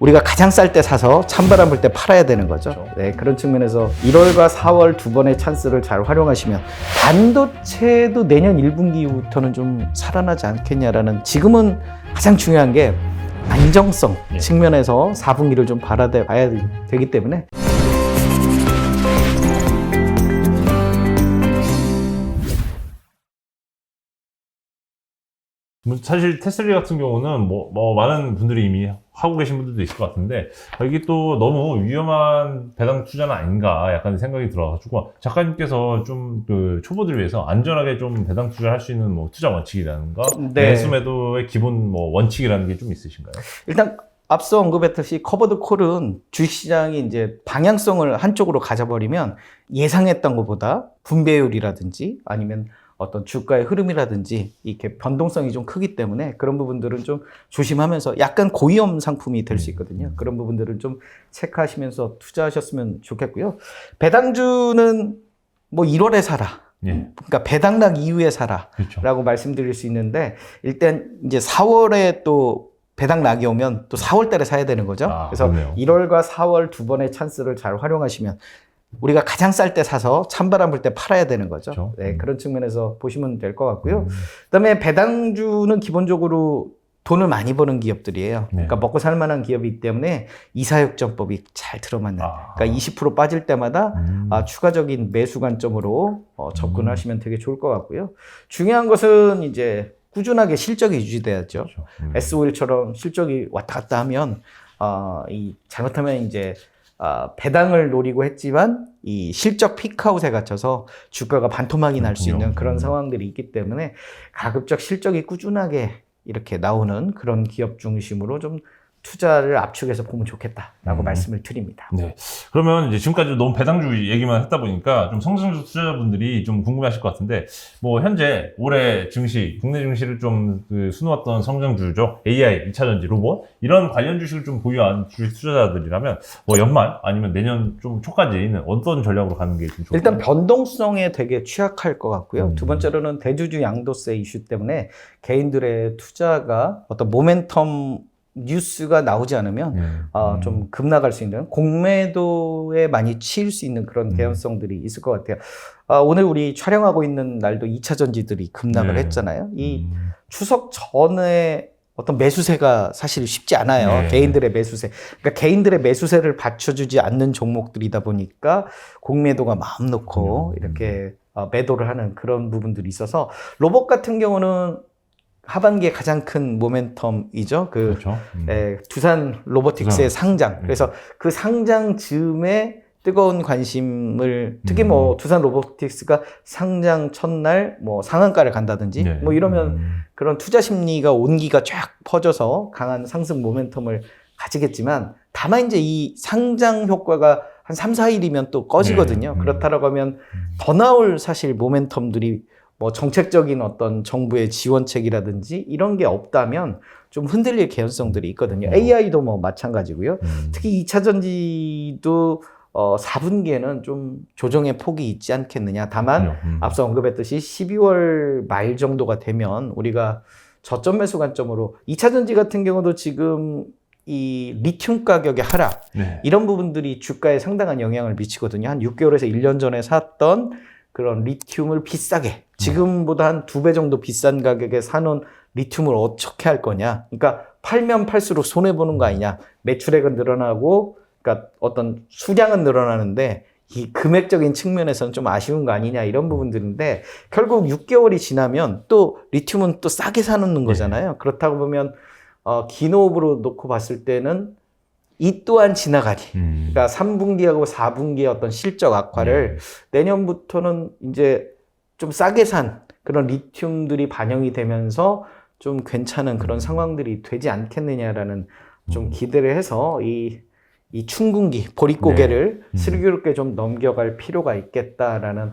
우리가 가장 쌀 때 사서 찬바람 불 때 팔아야 되는 거죠. 그렇죠. 네, 그런 측면에서 1월과 4월 두 번의 찬스를 잘 활용하시면 반도체도 내년 1분기 이후부터는 좀 살아나지 않겠냐라는, 지금은 가장 중요한 게 안정성 측면에서 4분기를 좀 봐야 되기 때문에 사실 테슬라 같은 경우는 많은 분들이 이미 하고 계신 분들도 있을 것 같은데, 이게 또 너무 위험한 배당 투자는 아닌가 약간 생각이 들어가지고, 작가님께서 좀 그 초보들을 위해서 안전하게 좀 배당 투자를 할 수 있는 투자 원칙이라든가 매수 매도의 기본 원칙이라는 게 좀 있으신가요? 일단 앞서 언급했듯이 커버드 콜은 주식시장이 이제 방향성을 한쪽으로 가져버리면 예상했던 것보다 분배율이라든지 아니면 어떤 주가의 흐름이라든지 이렇게 변동성이 좀 크기 때문에 그런 부분들은 좀 조심하면서 약간 고위험 상품이 될 수 있거든요. 그런 부분들은 좀 체크하시면서 투자하셨으면 좋겠고요. 배당주는 1월에 사라. 그러니까 배당락 이후에 사라. 그렇죠. 라고 말씀드릴 수 있는데, 일단 이제 4월에 또 배당락이 오면 또 4월 달에 사야 되는 거죠. 그래서 그렇네요. 1월과 4월 두 번의 찬스를 잘 활용하시면 우리가 가장 쌀 때 사서 찬바람 불 때 팔아야 되는 거죠. 그렇죠. 네, 그런 측면에서 보시면 될 것 같고요. 그다음에 배당주는 기본적으로 돈을 많이 버는 기업들이에요. 그러니까 먹고 살 만한 기업이기 때문에 이사육전법이 잘 들어맞는. 그러니까 20% 빠질 때마다 추가적인 매수 관점으로 접근하시면 되게 좋을 것 같고요. 중요한 것은 이제 꾸준하게 실적이 유지돼야죠. 그렇죠. S51처럼 실적이 왔다 갔다 하면 잘못하면 이제 배당을 노리고 했지만 이 실적 피크아웃에 갇혀서 주가가 반토막이 날 수 있는 그런 상황들이 있기 때문에 가급적 실적이 꾸준하게 이렇게 나오는 그런 기업 중심으로 좀 투자를 압축해서 보면 좋겠다라고 말씀을 드립니다. 네. 그러면 이제 지금까지 너무 배당주 얘기만 했다 보니까 좀 성장주 투자자분들이 좀 궁금해하실 것 같은데, 현재 올해 증시, 국내 증시를 좀 수놓았던 성장주죠. AI, 2차전지, 로봇 이런 관련 주식을 좀 보유한 주식 투자자들이라면 연말 아니면 내년 좀 초까지는 어떤 전략으로 가는 게 좀 좋을까요? 일단 변동성에 되게 취약할 것 같고요. 두 번째로는 대주주 양도세 이슈 때문에 개인들의 투자가 어떤 모멘텀 뉴스가 나오지 않으면 좀 급락할 수 있는, 공매도에 많이 치일 수 있는 그런 개연성들이 있을 것 같아요. 오늘 우리 촬영하고 있는 날도 2차 전지들이 급락을 했잖아요. 이 추석 전에 어떤 매수세가 사실 쉽지 않아요. 개인들의 매수세. 그러니까 개인들의 매수세를 받쳐주지 않는 종목들이다 보니까 공매도가 마음 놓고 이렇게 매도를 하는 그런 부분들이 있어서, 로봇 같은 경우는 하반기에 가장 큰 모멘텀이죠. 그렇죠. 두산 로보틱스의 상장. 그래서 그 상장 즈음에 뜨거운 관심을, 특히 두산 로보틱스가 상장 첫날 상한가를 간다든지 이러면 그런 투자 심리가 온기가 쫙 퍼져서 강한 상승 모멘텀을 가지겠지만, 다만 이제 이 상장 효과가 한 3, 4일이면 또 꺼지거든요. 그렇다라고 하면 더 나올 사실 모멘텀들이 정책적인 어떤 정부의 지원책이라든지 이런 게 없다면 좀 흔들릴 개연성들이 있거든요. AI도 마찬가지고요. 특히 2차 전지도 4분기에는 좀 조정의 폭이 있지 않겠느냐. 다만 앞서 언급했듯이 12월 말 정도가 되면 우리가 저점 매수 관점으로, 2차 전지 같은 경우도 지금 이 리튬 가격의 하락, 이런 부분들이 주가에 상당한 영향을 미치거든요. 한 6개월에서 1년 전에 샀던 그런 리튬을 비싸게, 지금보다 한 2배 정도 비싼 가격에 사놓은 리튬을 어떻게 할 거냐. 그러니까 팔면 팔수록 손해보는 거 아니냐. 매출액은 늘어나고, 그러니까 어떤 수량은 늘어나는데 이 금액적인 측면에서는 좀 아쉬운 거 아니냐, 이런 부분들인데, 결국 6개월이 지나면 또 리튬은 또 싸게 사놓는 거잖아요. 그렇다고 보면 기노업으로 놓고 봤을 때는 이 또한 지나가리. 그러니까 3분기하고 4분기의 어떤 실적 악화를 내년부터는 이제 좀 싸게 산 그런 리튬들이 반영이 되면서 좀 괜찮은 그런 상황들이 되지 않겠느냐라는 좀 기대를 해서 이 춘궁기, 보릿고개를 슬기롭게 좀 넘겨갈 필요가 있겠다라는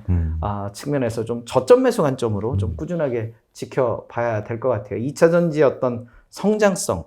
측면에서 좀 저점 매수 관점으로 좀 꾸준하게 지켜봐야 될 것 같아요. 2차 전지의 어떤 성장성,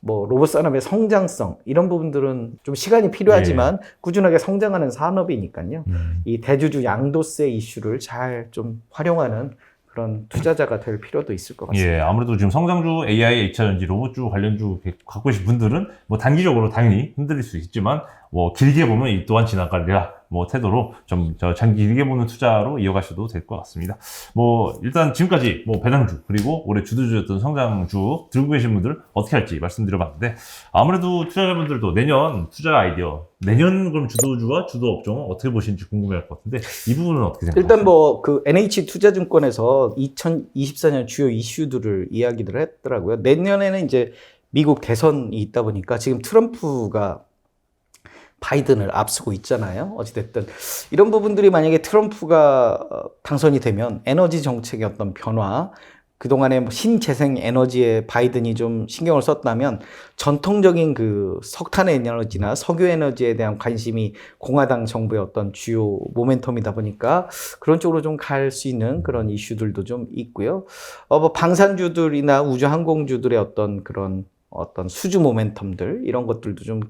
로봇 산업의 성장성, 이런 부분들은 좀 시간이 필요하지만 꾸준하게 성장하는 산업이니까요. 이 대주주 양도세 이슈를 잘 좀 활용하는 그런 투자자가 될 필요도 있을 것 같습니다. 예, 아무래도 지금 성장주, AI, 2차전지, 로봇주 관련주 갖고 계신 분들은 뭐 단기적으로 당연히 흔들릴 수 있지만 뭐 길게 보면 이 또한 지나가리라 뭐 태도로 좀 장기 길게 보는 투자로 이어가셔도 될 것 같습니다. 뭐 일단 지금까지 뭐 배당주 그리고 올해 주도주였던 성장주 들고 계신 분들 어떻게 할지 말씀드려봤는데 아무래도 투자자분들도 내년 투자 아이디어 내년 그럼 주도주와 주도 업종은 어떻게 보시는지 궁금해할 것 같은데 이 부분은 어떻게 생각하세요? 일단 뭐 그 NH투자증권에서 2024년 주요 이슈들을 이야기를 했더라고요. 내년에는 이제 미국 대선이 있다 보니까 지금 트럼프가 바이든을 앞서고 있잖아요. 어찌됐든 이런 부분들이 만약에 트럼프가 당선이 되면 에너지 정책의 어떤 변화, 그동안에 뭐 신재생 에너지에 바이든이 좀 신경을 썼다면 전통적인 그 석탄 에너지나 석유 에너지에 대한 관심이 공화당 정부의 어떤 주요 모멘텀이다 보니까 그런 쪽으로 좀 갈 수 있는 그런 이슈들도 좀 있고요. 뭐 방산주들이나 우주항공주들의 어떤 그런 어떤 수주 모멘텀들 이런 것들도 좀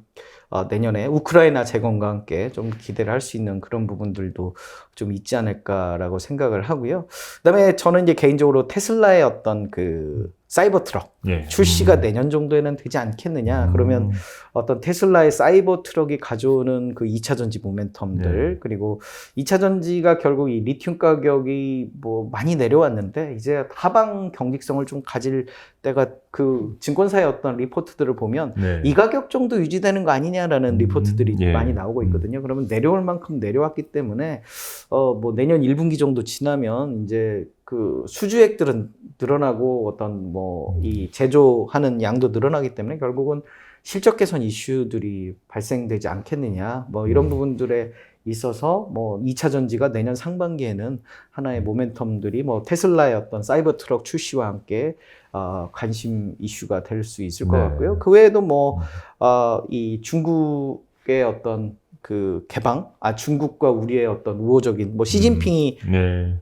내년에 우크라이나 재건과 함께 좀 기대를 할 수 있는 그런 부분들도 좀 있지 않을까라고 생각을 하고요. 그다음에 저는 이제 개인적으로 테슬라의 어떤 그 사이버 트럭 출시가 내년 정도에는 되지 않겠느냐. 그러면 어떤 테슬라의 사이버 트럭이 가져오는 그 2차 전지 모멘텀들 그리고 2차 전지가 결국 이 리튬 가격이 뭐 많이 내려왔는데 이제 하방 경직성을 좀 가질 때가 그 증권사의 어떤 리포트들을 보면 이 가격 정도 유지되는 거 아니냐라는 리포트들이 많이 나오고 있거든요. 그러면 내려올 만큼 내려왔기 때문에 뭐 내년 1분기 정도 지나면 이제 그 수주액들은 늘어나고 어떤 뭐 이 제조하는 양도 늘어나기 때문에 결국은 실적 개선 이슈들이 발생되지 않겠느냐 뭐 이런 부분들에 있어서 뭐 2차 전지가 내년 상반기에는 하나의 모멘텀들이 뭐 테슬라의 어떤 사이버 트럭 출시와 함께 관심 이슈가 될 수 있을 것 같고요. 그 외에도 뭐 이 중국의 어떤 그 개방, 중국과 우리의 어떤 우호적인 뭐 시진핑이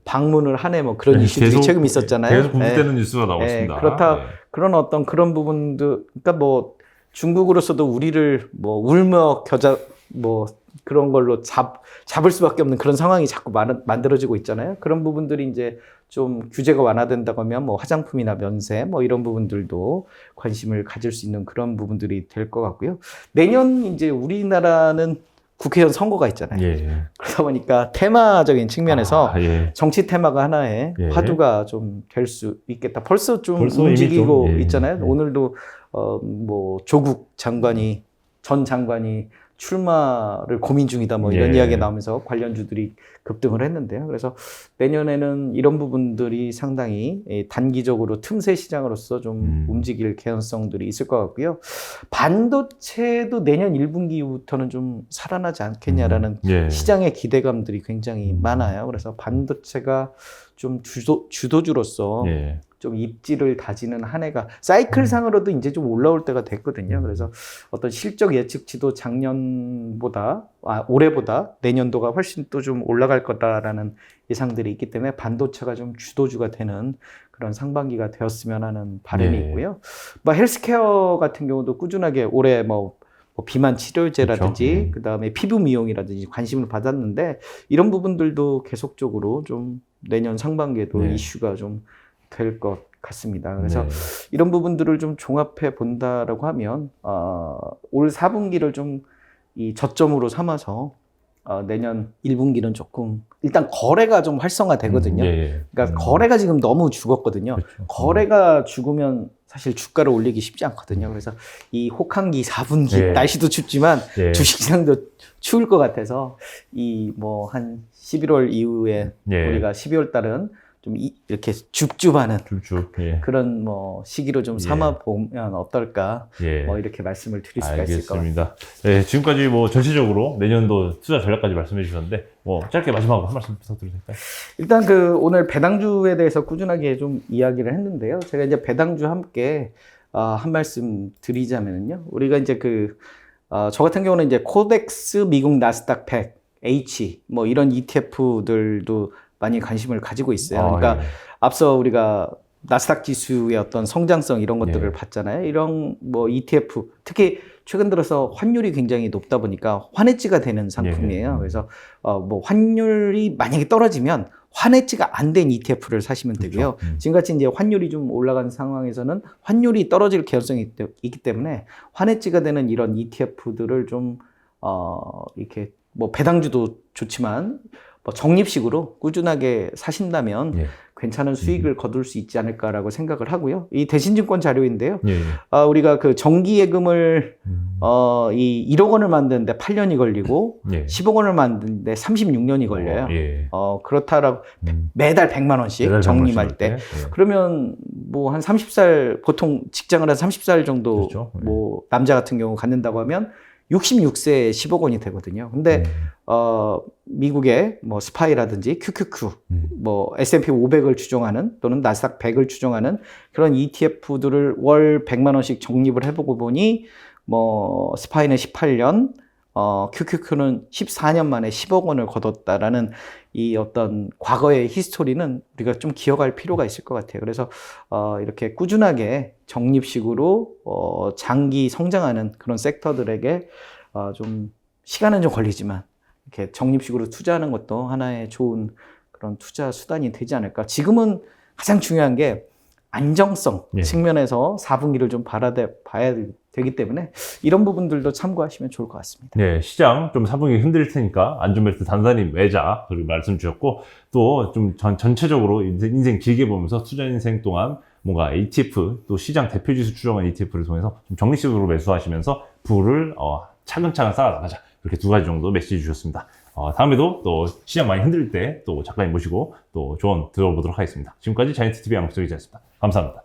방문을 하네 뭐 그런 이슈들이 최근 있었잖아요. 계속 공개되는 뉴스가 나오고 있습니다. 그렇다 그런 어떤 그런 부분들, 그러니까 뭐 중국으로서도 우리를 뭐 울며 겨자 뭐 그런 걸로 잡을 수밖에 없는 그런 상황이 자꾸 만들어지고 있잖아요. 그런 부분들이 이제 좀 규제가 완화된다고 하면 뭐 화장품이나 면세 뭐 이런 부분들도 관심을 가질 수 있는 그런 부분들이 될 것 같고요. 내년 이제 우리나라는 국회의원 선거가 있잖아요. 그러다 보니까 테마적인 측면에서 정치 테마가 하나의 화두가 좀 될 수 있겠다. 벌써 움직이고 있잖아요. 오늘도 뭐 조국 장관이 전 장관이 출마를 고민 중이다 뭐 이런 이야기가 나오면서 관련주들이 급등을 했는데요. 그래서 내년에는 이런 부분들이 상당히 단기적으로 틈새 시장으로서 좀 움직일 개연성들이 있을 것 같고요. 반도체도 내년 1분기 이후부터는 좀 살아나지 않겠냐라는 시장의 기대감들이 굉장히 많아요. 그래서 반도체가 좀 주도주로서 좀 입지를 다지는 한 해가 사이클상으로도 이제 좀 올라올 때가 됐거든요. 그래서 어떤 실적 예측치도 작년보다 올해보다 내년도가 훨씬 또 좀 올라갈 거다라는 예상들이 있기 때문에 반도체가 좀 주도주가 되는 그런 상반기가 되었으면 하는 바람이 있고요. 뭐 헬스케어 같은 경우도 꾸준하게 올해 뭐 비만 치료제라든지 그다음에 피부 미용이라든지 관심을 받았는데 이런 부분들도 계속적으로 좀 내년 상반기에도 이슈가 좀 될 것 같습니다. 그래서 이런 부분들을 좀 종합해 본다라고 하면 올 4분기를 좀 이 저점으로 삼아서 내년 1분기는 조금 일단 거래가 좀 활성화되거든요. 그러니까 거래가 지금 너무 죽었거든요. 거래가 죽으면 사실 주가를 올리기 쉽지 않거든요. 그래서 이 혹한기 4분기 날씨도 춥지만 주식시장도 추울 것 같아서 이 뭐 한 11월 이후에 우리가 12월 달은 좀 이렇게 줍줍하는 그런 뭐 시기로 좀 삼아 보면 어떨까 뭐 이렇게 말씀을 드릴 수가 있을 것 같습니다. 네, 지금까지 뭐 전체적으로 내년도 투자 전략까지 말씀해 주셨는데 뭐 짧게 마지막으로 한 말씀 부탁드려도 될까요? 일단 그 오늘 배당주에 대해서 꾸준하게 좀 이야기를 했는데요. 제가 이제 배당주 함께 한 말씀 드리자면요. 우리가 이제 저 같은 경우는 이제 코덱스 미국 나스닥 100 H 뭐 이런 ETF들도 많이 관심을 가지고 있어요. 그러니까 앞서 우리가 나스닥 지수의 어떤 성장성 이런 것들을 봤잖아요. 이런 뭐 ETF, 특히 최근 들어서 환율이 굉장히 높다 보니까 환해지가 되는 상품이에요. 그래서 뭐 환율이 만약에 떨어지면 환해지가 안 된 ETF를 사시면 되고요. 그렇죠. 지금같이 이제 환율이 좀 올라가는 상황에서는 환율이 떨어질 개연성이 있기 때문에 환해지가 되는 이런 ETF들을 좀 이렇게 뭐 배당주도 좋지만 뭐 적립식으로 꾸준하게 사신다면 예. 괜찮은 수익을 거둘 수 있지 않을까라고 생각을 하고요. 이 대신증권 자료인데요. 예. 우리가 그 정기예금을 이 1억 원을 만드는데 8년이 걸리고 예. 10억 원을 만드는데 36년이 걸려요. 예. 그렇다라고 매달 100만 원씩 매달 적립할 때. 예. 그러면 뭐 한 30살 보통 직장을 한 30살 정도 그렇죠. 예. 뭐 남자 같은 경우 갖는다고 하면 66세에 10억 원이 되거든요. 근데 미국의 뭐 스파이라든지 QQQ, 뭐 S&P 500을 추종하는 또는 나스닥 100을 추종하는 그런 ETF들을 월 100만 원씩 적립을 해보고 보니 뭐 스파이는 18년, QQQ는 14년 만에 10억 원을 거뒀다라는 이 어떤 과거의 히스토리는 우리가 좀 기억할 필요가 있을 것 같아요. 그래서 이렇게 꾸준하게 적립식으로 장기 성장하는 그런 섹터들에게 좀 시간은 좀 걸리지만 이렇게 적립식으로 투자하는 것도 하나의 좋은 그런 투자 수단이 되지 않을까. 지금은 가장 중요한 게 안정성 예. 측면에서 4분기를 좀 봐야 되기 때문에 이런 부분들도 참고하시면 좋을 것 같습니다. 네, 시장 좀 4분기 흔들릴 테니까 안전벨트 단단히 매자 그리고 말씀 주셨고 또 좀 전체적으로 인생 길게 보면서 투자 인생 동안 뭔가 ETF 또 시장 대표지수 추정한 ETF를 통해서 좀 적립식으로 매수하시면서 부를 차근차근 쌓아나가자 이렇게 두 가지 정도 메시지 주셨습니다. 다음에도 또 시장 많이 흔들릴 때 또 작가님 모시고 또 조언 들어보도록 하겠습니다. 지금까지 자이언트TV 양국석이었습니다. 감사합니다.